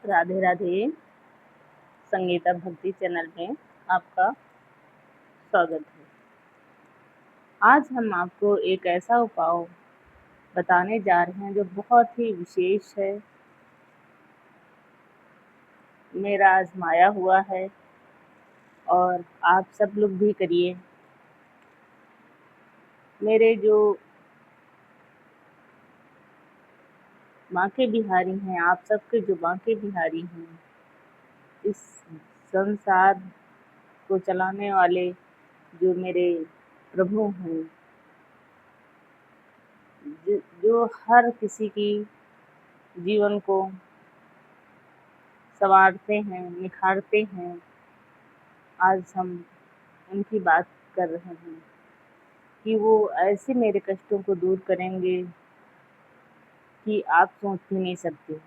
राधे राधे। संगीता भक्ति चैनल में आपका स्वागत है। आज हम आपको एक ऐसा उपाय बताने जा रहे हैं जो बहुत ही विशेष है, मेरा आजमाया हुआ है और आप सब लोग भी करिए। मेरे जो बांके बिहारी हैं, आप सबके जो बांके बिहारी हैं, इस संसार को चलाने वाले जो मेरे प्रभु हैं, जो हर किसी की जीवन को संवारते हैं, निखारते हैं, आज हम उनकी बात कर रहे हैं कि वो ऐसे मेरे कष्टों को दूर करेंगे कि आप सोच भी नहीं सकते।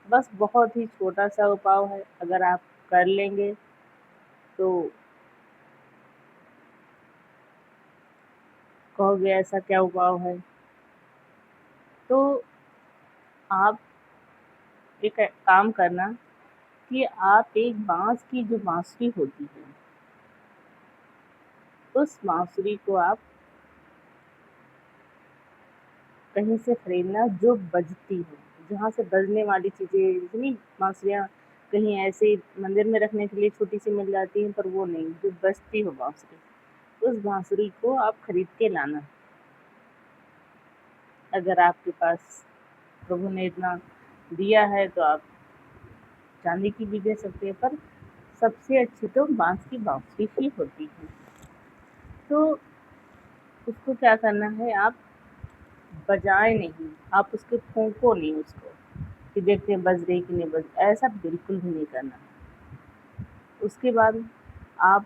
बस बहुत ही छोटा सा उपाय है, अगर आप कर लेंगे तो कहोगे ऐसा क्या उपाय है। तो आप एक काम करना कि आप एक बांस की जो बांसुरी होती है, उस बांसुरी को आप कहीं से खरीदना जो बजती हो, जहाँ से बजने वाली चीज़ें, जितनी बांसुरियाँ कहीं ऐसे मंदिर में रखने के लिए छोटी सी मिल जाती हैं, पर वो नहीं, जो बजती हो बांसुरी, उस बांसुरी को आप खरीद के लाना। अगर आपके पास प्रभु ने इतना दिया है तो आप चांदी की भी दे सकते हैं, पर सबसे अच्छी तो बांस की बांसुरी ही होती है। तो उसको क्या करना है, आप बजाए नहीं, आप उसके फूंको नहीं उसको कि देखते हैं बज रही कि नहीं बज, ऐसा बिल्कुल भी नहीं करना। उसके बाद आप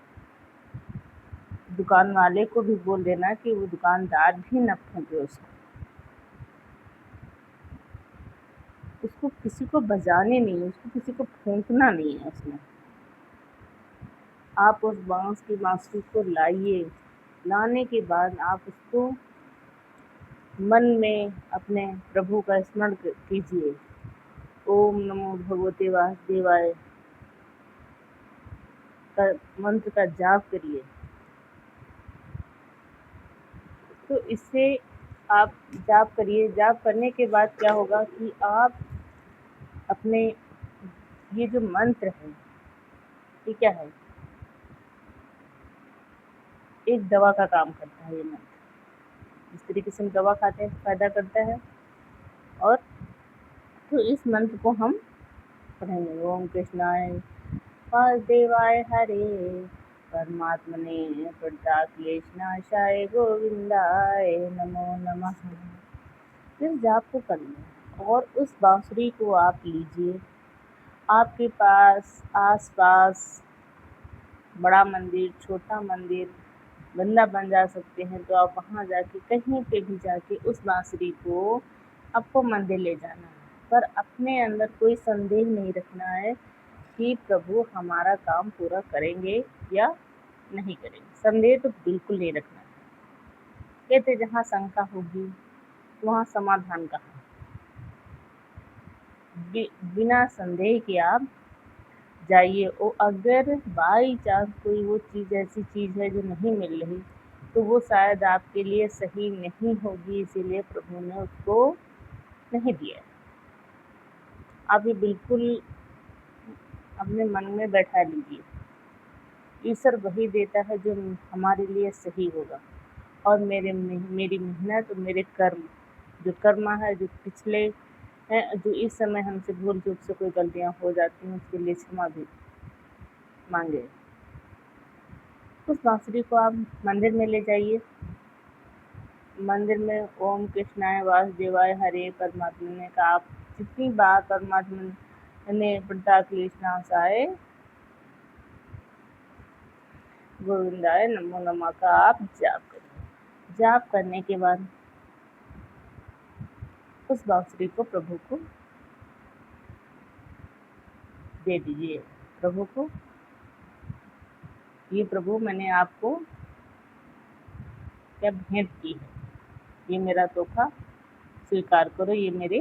दुकान वाले को भी बोल देना कि वो दुकानदार भी न फूंके उसको किसी को बजाने नहीं, उसको किसी को फूंकना नहीं है उसमें। आप उस बांस की बांसुरी को लाइए। लाने के बाद आप उसको मन में अपने प्रभु का स्मरण कीजिए। ओम नमो भगवते वासुदेवाय का मंत्र का जाप करिए। तो इससे आप जाप करिए। जाप करने के बाद क्या होगा कि आप अपने ये जो मंत्र है, ये क्या है, एक दवा का काम करता है। ये मंत्र जिस तरीके से हम दवा खाते हैं फायदा करता है, और तो इस मंत्र को हम पढ़ेंगे। ओम कृष्णाय वासुदेवाय हरे परमात्मने प्रणताक्लेशनाशाय गोविंदाय नमो नमः। इस जाप को कर लें और उस बांसुरी को आप लीजिए। आपके पास आसपास बड़ा मंदिर, छोटा मंदिर, वृंदावन जा सकते हैं, तो आप वहाँ जाके कहीं पे भी जाके उस बांसुरी को आपको मंदिर ले जाना है, पर अपने अंदर कोई संदेह नहीं रखना है कि प्रभु हमारा काम पूरा करेंगे या नहीं करेंगे। संदेह तो बिल्कुल नहीं रखना है। कहते जहाँ शंका होगी वहाँ समाधान कहाँ। बिना संदेह के आप जाइए। और अगर बाई चांस कोई वो चीज़ ऐसी चीज़ है जो नहीं मिल रही, तो वो शायद आपके लिए सही नहीं होगी, इसीलिए प्रभु ने उसको नहीं दिया। आप ये बिल्कुल अपने मन में बैठा लीजिए, ईश्वर वही देता है जो हमारे लिए सही होगा। और मेरी मेहनत और मेरे कर्म, जो कर्म है, जो पिछले हैं, जो इस समय हमसे भूल चूक से कोई गलतियाँ हो जाती हैं, उसके लिए क्षमा भी मांगे। उस बांसुरी को आप मंदिर में ले जाइए। मंदिर में ओम कृष्णाय वासुदेवाय हरे परमात्मने का आप जितनी बार परमात्मा ने प्रणताक्लेशनाशाय गोविंदाय नमो नमः का आप जाप करिए। जाप करने के बाद उस बांसुरी को प्रभु को दे दीजिए। प्रभु को, ये प्रभु मैंने आपको क्या भेंट की है, ये मेरा तोहफा स्वीकार करो, ये मेरे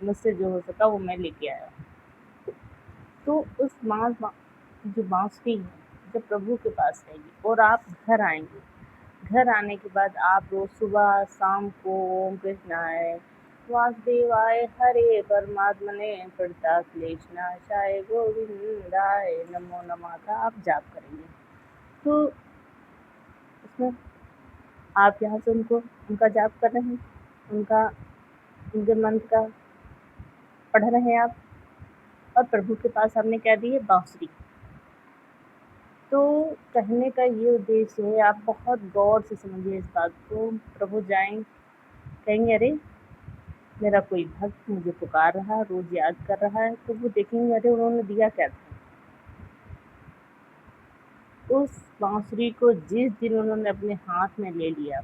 मुझसे जो हो सका वो मैं लेके आया। तो उस जो बाँसुरी है, जब प्रभु के पास रहेगी और आप घर आएँगे, घर आने के बाद आप रोज़ सुबह शाम को ओम कृष्णाय वासुदेवाय हरे परमात्मने प्रणता क्लेशनाशाय गोविंदाय नमो नमः का आप जाप करेंगे। तो उसमें आप यहाँ से उनका जाप कर रहे हैं, उनके मंत्र का पढ़ रहे हैं आप, और प्रभु के पास आपने क्या दी है, बाँसुरी। तो कहने का ये उद्देश्य है, आप बहुत गौर से समझिए इस बात को। प्रभु कहेंगे अरे मेरा कोई भक्त मुझे पुकार रहा, रोज याद कर रहा है, तो वो देखेंगे अरे उन्होंने दिया क्या था। उस बांसुरी को जिस दिन उन्होंने अपने हाथ में ले लिया,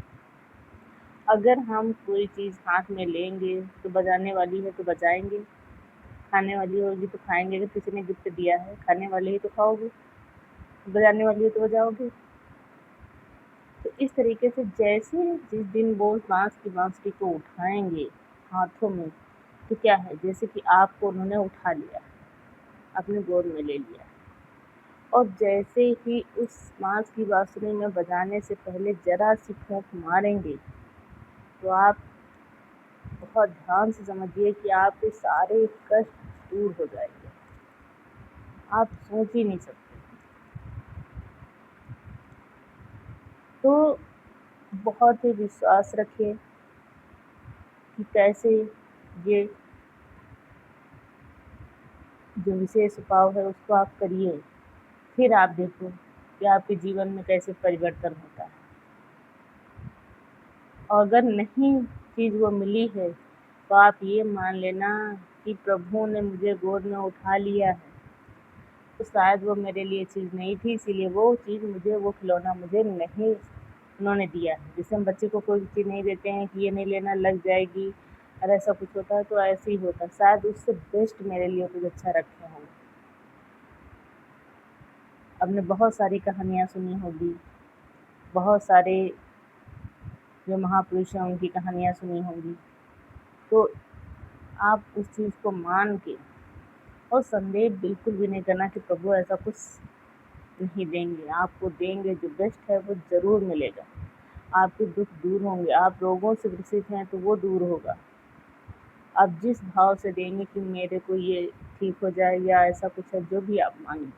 अगर हम कोई चीज़ हाथ में लेंगे तो बजाने वाली है तो बजाएंगे, खाने वाली होगी तो खाएंगे, अगर किसी ने गिफ्ट दिया है खाने वाले ही तो खाओगे, बजाने वाली हो तो बजाओगे। तो इस तरीके से जैसे जिस दिन वो बांस की बांसुरी को उठाएंगे हाथों में, तो क्या है, जैसे कि आपको उन्होंने उठा लिया, अपने गोद में ले लिया, और जैसे ही उस बांस की बांसुरी में बजाने से पहले जरा सी फूंक मारेंगे, तो आप बहुत ध्यान से समझिए कि आपके सारे कष्ट दूर हो जाएंगे, आप सोच ही नहीं सकते। तो बहुत ही विश्वास रखिए कि कैसे ये जो विशेष उपाय है उसको आप करिए, फिर आप देखो कि आपके जीवन में कैसे परिवर्तन होता है। और अगर नहीं चीज़ वो मिली है तो आप ये मान लेना कि प्रभु ने मुझे गोद में उठा लिया है, तो शायद वो मेरे लिए चीज़ नहीं थी, इसीलिए वो चीज़ मुझे, वो खिलौना मुझे नहीं उन्होंने दिया है। जैसे हम बच्चे को कोई चीज़ नहीं देते हैं कि ये नहीं लेना, लग जाएगी, और ऐसा कुछ होता है, तो ऐसे ही होता है, शायद उससे बेस्ट मेरे लिए कुछ अच्छा रखे होंगे। आपने बहुत सारी कहानियाँ सुनी होगी, बहुत सारे जो महापुरुष हैं उनकी कहानियाँ सुनी होंगी, तो आप उस चीज़ को मान के, और संदेह बिल्कुल भी नहीं करना कि प्रभु ऐसा कुछ नहीं देंगे, आपको देंगे, जो बेस्ट है वो ज़रूर मिलेगा। आपके दुख दूर होंगे, आप रोगों से ग्रसित हैं तो वो दूर होगा। आप जिस भाव से देंगे कि मेरे को ये ठीक हो जाए, या ऐसा कुछ है, जो भी आप मांगें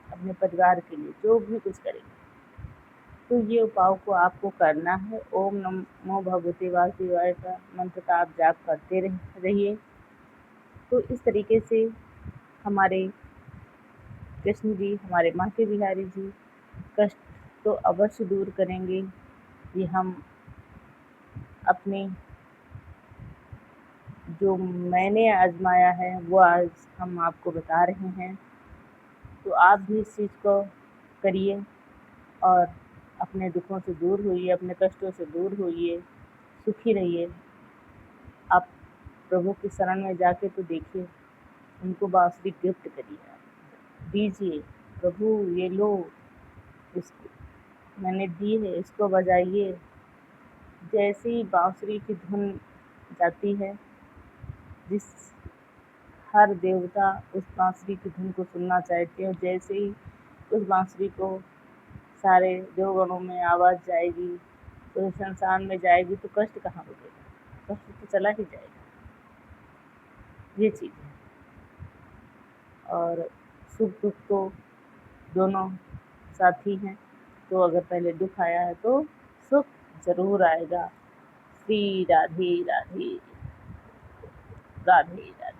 अपने परिवार के लिए, जो भी कुछ करेंगे, तो ये उपाय को आपको करना है। ओम नमो भगवते वासुदेवाय का मंत्र का आप जाप करते रहिए। तो इस तरीके से हमारे कृष्ण जी, हमारे माथे बिहारी जी कष्ट तो अवश्य दूर करेंगे। ये हम अपने जो मैंने आजमाया है वो आज हम आपको बता रहे हैं, तो आप भी इस चीज़ को करिए और अपने दुखों से दूर होइए, अपने कष्टों से दूर होइए, सुखी रहिए। आप प्रभु की शरण में जाके तो देखिए, उनको बांसुरी गिफ्ट करिए, दीजिए, प्रभु ये लो, इसको मैंने दी है, इसको बजाइए। जैसे ही बांसुरी की धुन जाती है, जिस हर देवता उस बांसुरी की धुन को सुनना चाहते हैं, जैसे ही उस बांसुरी को सारे देवगणों में आवाज़ जाएगी, तो संसार में जाएगी, तो कष्ट कहाँ रुकेगा, कष्ट तो चला ही जाएगा। ये चीज़ है। और सुख दुख तो दोनों साथी हैं, तो अगर पहले दुख आया है तो सुख ज़रूर आएगा। श्री राधे राधे, राधे राधे।